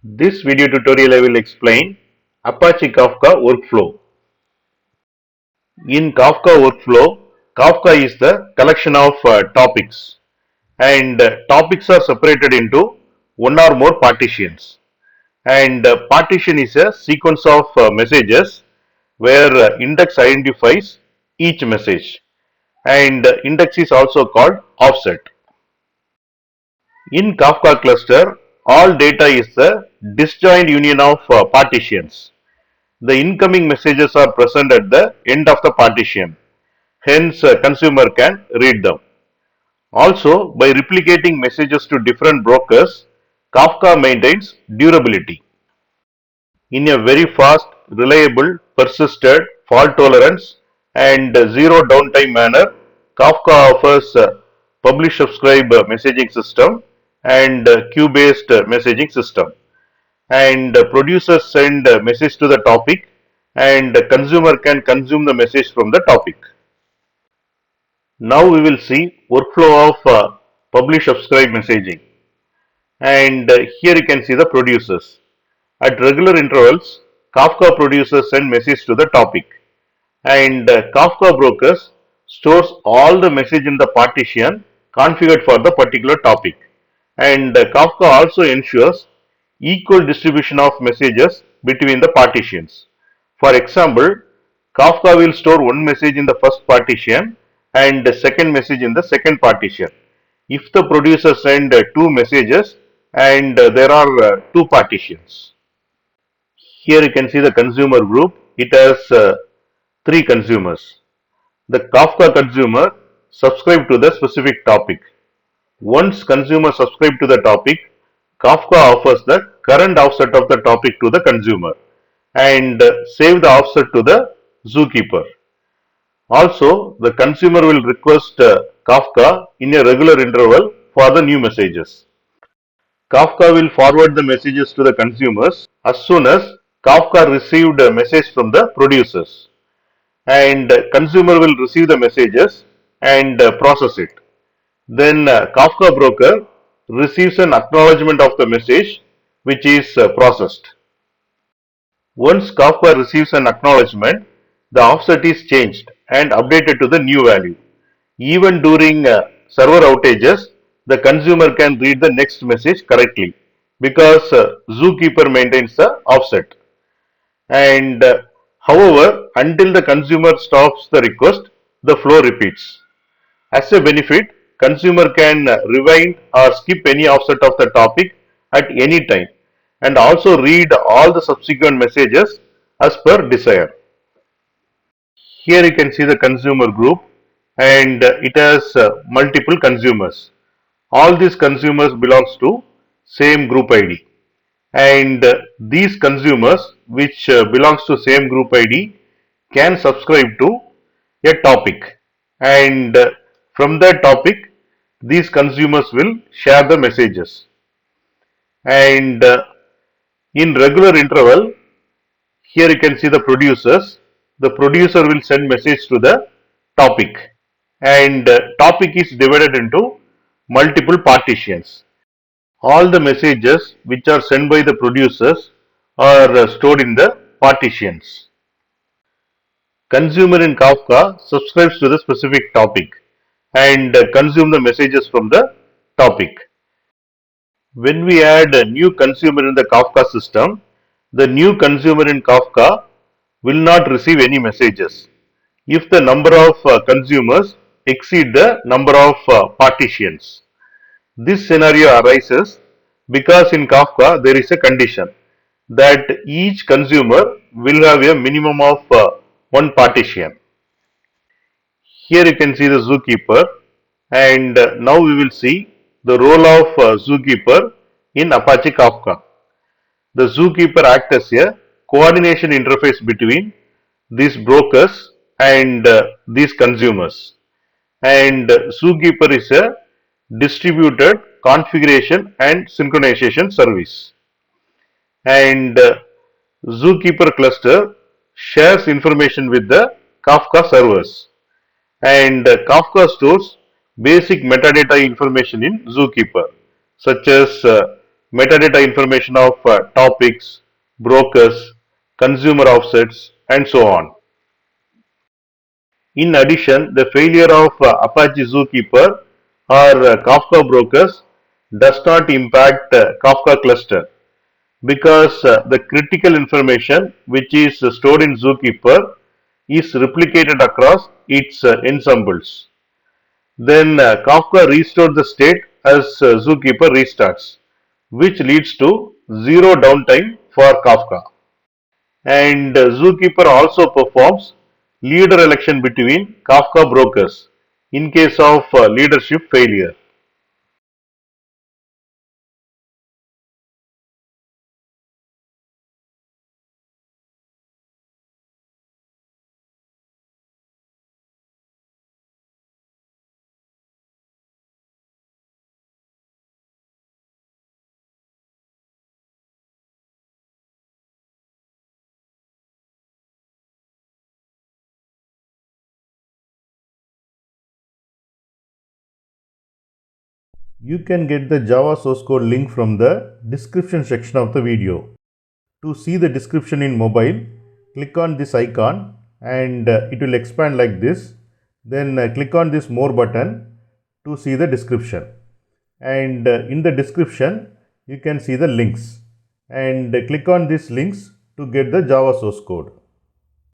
This video tutorial I will explain Apache Kafka workflow. In Kafka workflow, Kafka is the collection of topics, and topics are separated into one or more partitions, and partition is a sequence of messages where index identifies each message, and index is also called offset. In Kafka cluster, all data is the disjoint union of partitions. The incoming messages are present at the end of the partition. Hence, a consumer can read them. Also, by replicating messages to different brokers, Kafka maintains durability. In a very fast, reliable, persisted, fault tolerance, and zero downtime manner, Kafka offers publish subscribe messaging system and queue based messaging system. And producers send a message to the topic, and the consumer can consume the message from the topic. Now we will see workflow of publish subscribe messaging, and here you can see the producers. At regular intervals, Kafka producers send message to the topic, and Kafka brokers stores all the message in the partition configured for the particular topic, and Kafka also ensures equal distribution of messages between the partitions. For example, Kafka will store one message in the first partition and the second message in the second partition. If the producer send two messages and there are two partitions. Here you can see the consumer group. It has three consumers. The Kafka consumer subscribe to the specific topic. Once consumer subscribe to the topic, Kafka offers the current offset of the topic to the consumer and save the offset to the Zookeeper. Also, the consumer will request Kafka in a regular interval for the new messages. Kafka will forward the messages to the consumers as soon as Kafka received a message from the producers, and consumer will receive the messages and process it. Then Kafka broker receives an acknowledgement of the message which is processed. Once Kafka receives an acknowledgement, the offset is changed and updated to the new value. Even during server outages, the consumer can read the next message correctly because Zookeeper maintains the offset. And however, until the consumer stops the request, the flow repeats. As a benefit, consumer can rewind or skip any offset of the topic at any time and also read all the subsequent messages as per desire. Here you can see the consumer group, and it has multiple consumers. All these consumers belongs to same group ID, and these consumers which belongs to same group ID can subscribe to a topic, and from that topic these consumers will share the messages, and in regular interval, here you can see the producers. The producer will send message to the topic, and topic is divided into multiple partitions. All the messages which are sent by the producers are stored in the partitions. Consumer in Kafka subscribes to the specific topic and consume the messages from the topic. When we add a new consumer in the Kafka system, the new consumer in Kafka will not receive any messages if the number of consumers exceed the number of partitions. This scenario arises because in Kafka there is a condition that each consumer will have a minimum of one partition. Here you can see the Zookeeper, and now we will see the role of Zookeeper in Apache Kafka. The Zookeeper acts as a coordination interface between these brokers and these consumers. And Zookeeper is a distributed configuration and synchronization service. And Zookeeper cluster shares information with the Kafka servers. And Kafka stores basic metadata information in Zookeeper, such as metadata information of topics, brokers, consumer offsets, and so on. In addition, the failure of Apache Zookeeper or Kafka brokers does not impact Kafka cluster because the critical information which is stored in Zookeeper is replicated across its ensembles. Then Kafka restores the state as Zookeeper restarts, which leads to zero downtime for Kafka. And Zookeeper also performs leader election between Kafka brokers in case of leadership failure. You can get the Java source code link from the description section of the video. To see the description in mobile, click on this icon and it will expand like this. Then click on this more button to see the description. And in the description, you can see the links. And click on these links to get the Java source code.